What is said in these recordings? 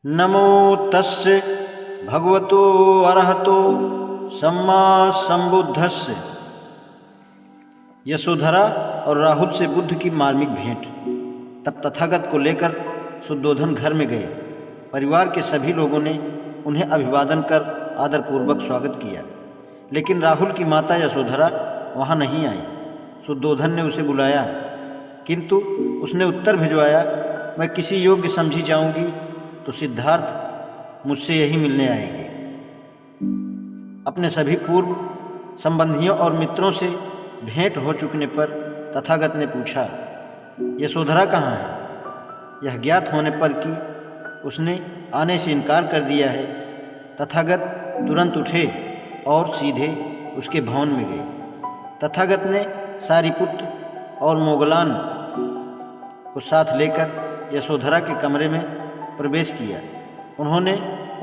नमो तस्य भगवतो अरहतो सम्मा संबुद्धस्य। यशोधरा और राहुल से बुद्ध की मार्मिक भेंट। तब तथागत को लेकर शुद्धोधन घर में गए। परिवार के सभी लोगों ने उन्हें अभिवादन कर आदरपूर्वक स्वागत किया, लेकिन राहुल की माता यशोधरा वहाँ नहीं आई। शुद्धोधन ने उसे बुलाया, किंतु उसने उत्तर भिजवाया, मैं किसी योग्य समझी जाऊंगी तो सिद्धार्थ मुझसे यही मिलने आएंगे। अपने सभी पूर्व संबंधियों और मित्रों से भेंट हो चुकने पर तथागत ने पूछा, यशोधरा कहाँ है? यह ज्ञात होने पर कि उसने आने से इनकार कर दिया है, तथागत तुरंत उठे और सीधे उसके भवन में गए। तथागत ने सारिपुत्र और मोगलान को साथ लेकर यशोधरा के कमरे में प्रवेश किया। उन्होंने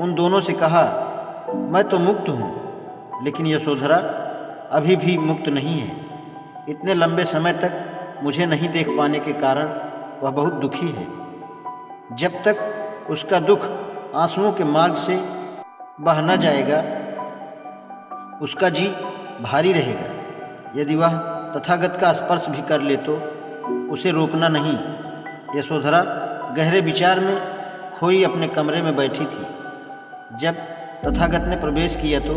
उन दोनों से कहा, मैं तो मुक्त हूँ, लेकिन यशोधरा अभी भी मुक्त नहीं है। इतने लंबे समय तक मुझे नहीं देख पाने के कारण वह बहुत दुखी है। जब तक उसका दुख आंसुओं के मार्ग से बह न जाएगा, उसका जी भारी रहेगा। यदि वह तथागत का स्पर्श भी कर ले तो उसे रोकना नहीं। यशोधरा गहरे विचार में खोई अपने कमरे में बैठी थी। जब तथागत ने प्रवेश किया तो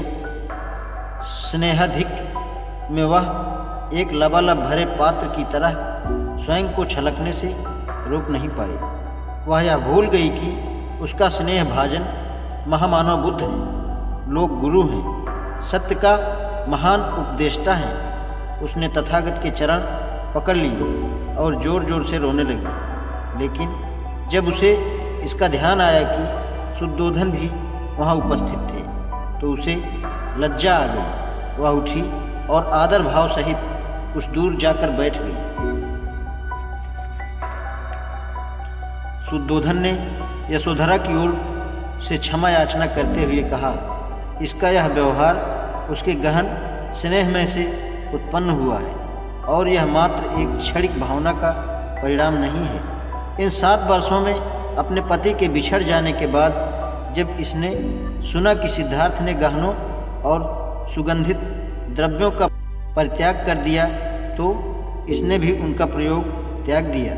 स्नेहाधिक में वह एक लबालब भरे पात्र की तरह स्वयं को छलकने से रोक नहीं पाई। वह यह भूल गई कि उसका स्नेह भाजन महामानव बुद्ध हैं, लोक गुरु हैं, सत्य का महान उपदेष्टा हैं। उसने तथागत के चरण पकड़ लिए और जोर जोर से रोने लगी। लेकिन जब उसे इसका ध्यान आया कि शुद्धोधन भी वहाँ उपस्थित थे तो उसे लज्जा आ गई। वह उठी और आदर भाव सहित कुछ दूर जाकर बैठ गई। शुद्धोधन ने यशोधरा की ओर से क्षमा याचना करते हुए कहा, इसका यह व्यवहार उसके गहन स्नेह में से उत्पन्न हुआ है और यह मात्र एक क्षणिक भावना का परिणाम नहीं है। इन 7 वर्षों में अपने पति के बिछड़ जाने के बाद जब इसने सुना कि सिद्धार्थ ने गहनों और सुगंधित द्रव्यों का परित्याग कर दिया तो इसने भी उनका प्रयोग त्याग दिया।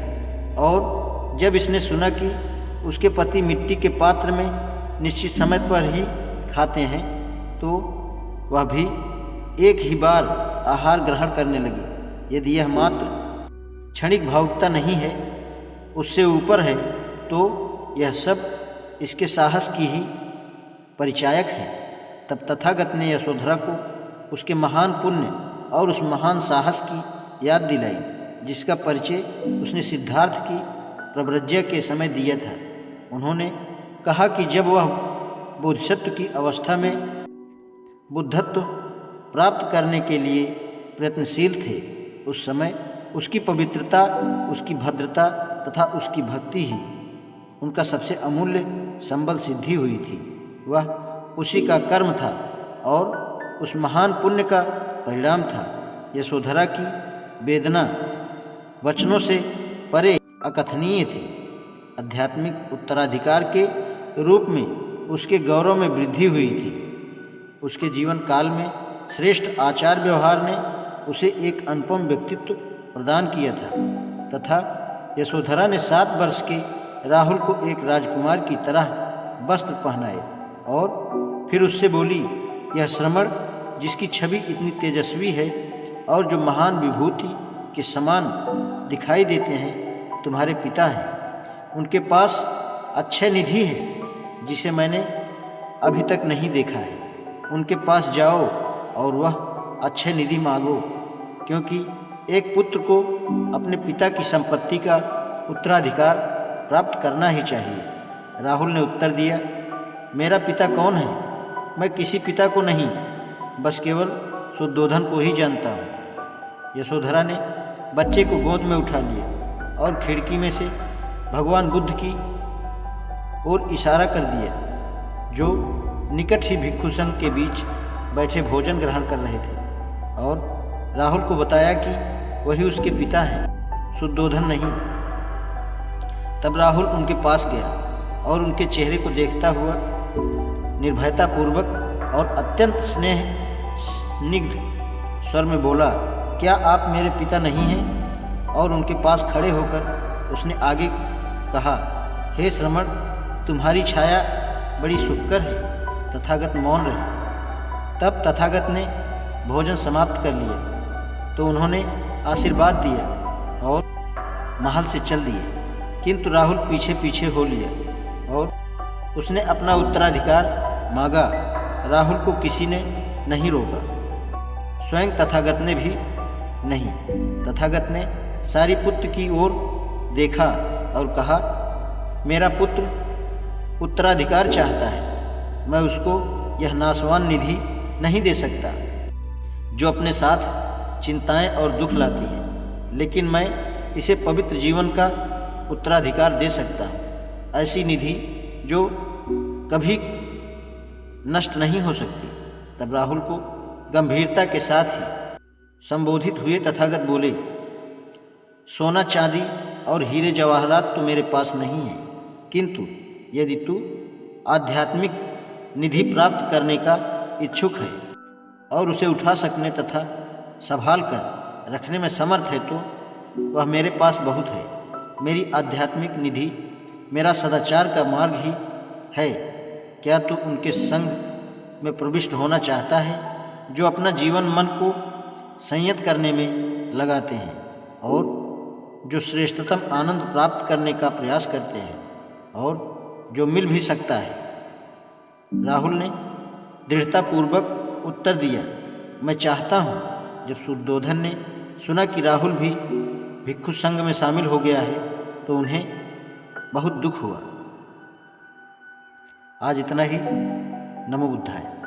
और जब इसने सुना कि उसके पति मिट्टी के पात्र में निश्चित समय पर ही खाते हैं तो वह भी एक ही बार आहार ग्रहण करने लगी। यदि यह मात्र क्षणिक भावुकता नहीं है, उससे ऊपर है, तो यह सब इसके साहस की ही परिचायक है। तब तथागत ने यशोधरा को उसके महान पुण्य और उस महान साहस की याद दिलाई जिसका परिचय उसने सिद्धार्थ की प्रव्रज्या के समय दिया था। उन्होंने कहा कि जब वह बोधिसत्व की अवस्था में बुद्धत्व प्राप्त करने के लिए प्रयत्नशील थे, उस समय उसकी पवित्रता, उसकी भद्रता तथा उसकी भक्ति ही उनका सबसे अमूल्य संबल सिद्धि हुई थी। वह उसी का कर्म था और उस महान पुण्य का परिणाम था। यशोधरा की वेदना वचनों से परे अकथनीय थी। आध्यात्मिक उत्तराधिकार के रूप में उसके गौरव में वृद्धि हुई थी। उसके जीवन काल में श्रेष्ठ आचार व्यवहार ने उसे एक अनुपम व्यक्तित्व प्रदान किया था तथा यशोधरा ने 7 वर्ष के राहुल को एक राजकुमार की तरह वस्त्र पहनाए और फिर उससे बोली, यह श्रमण जिसकी छवि इतनी तेजस्वी है और जो महान विभूति के समान दिखाई देते हैं, तुम्हारे पिता हैं। उनके पास अक्षय निधि है जिसे मैंने अभी तक नहीं देखा है। उनके पास जाओ और वह अक्षय निधि मांगो, क्योंकि एक पुत्र को अपने पिता की संपत्ति का उत्तराधिकार प्राप्त करना ही चाहिए। राहुल ने उत्तर दिया, मेरा पिता कौन है? मैं किसी पिता को नहीं, बस केवल शुद्धोधन को ही जानता हूँ। यशोधरा ने बच्चे को गोद में उठा लिया और खिड़की में से भगवान बुद्ध की ओर इशारा कर दिया, जो निकट ही भिक्षु संघ के बीच बैठे भोजन ग्रहण कर रहे थे, और राहुल को बताया कि वही उसके पिता हैं, शुद्धोधन नहीं। तब राहुल उनके पास गया और उनके चेहरे को देखता हुआ निर्भयतापूर्वक और अत्यंत स्निग्ध स्वर में बोला, क्या आप मेरे पिता नहीं हैं? और उनके पास खड़े होकर उसने आगे कहा, हे श्रमण, तुम्हारी छाया बड़ी सुखकर है, तथागत मौन रहे। तब तथागत ने भोजन समाप्त कर लिया तो उन्होंने आशीर्वाद दिया और महल से चल दिए, किंतु राहुल पीछे पीछे हो लिया और उसने अपना उत्तराधिकार मांगा। राहुल को किसी ने नहीं रोका, स्वयं तथागत ने भी नहीं। तथागत ने सारिपुत्र की ओर देखा और कहा, मेरा पुत्र उत्तराधिकार चाहता है, मैं उसको यह नाशवान निधि नहीं दे सकता जो अपने साथ चिंताएं और दुख लाती हैं, लेकिन मैं इसे पवित्र जीवन का उत्तराधिकार दे सकता हूँ, ऐसी निधि जो कभी नष्ट नहीं हो सकती। तब राहुल को गंभीरता के साथ ही संबोधित हुए तथागत बोले, सोना चांदी और हीरे जवाहरात तो मेरे पास नहीं है, किंतु यदि तू आध्यात्मिक निधि प्राप्त करने का इच्छुक है और उसे उठा सकने तथा संभाल कर रखने में समर्थ है तो वह मेरे पास बहुत है। मेरी आध्यात्मिक निधि मेरा सदाचार का मार्ग ही है। क्या तू उनके संग में प्रविष्ट होना चाहता है जो अपना जीवन मन को संयत करने में लगाते हैं और जो श्रेष्ठतम आनंद प्राप्त करने का प्रयास करते हैं और जो मिल भी सकता है? राहुल ने दृढ़तापूर्वक उत्तर दिया, मैं चाहता हूँ। जब शुद्धोधन ने सुना कि राहुल भी भिक्षु संघ में शामिल हो गया है तो उन्हें बहुत दुख हुआ। आज इतना ही। नमो बुद्धाय।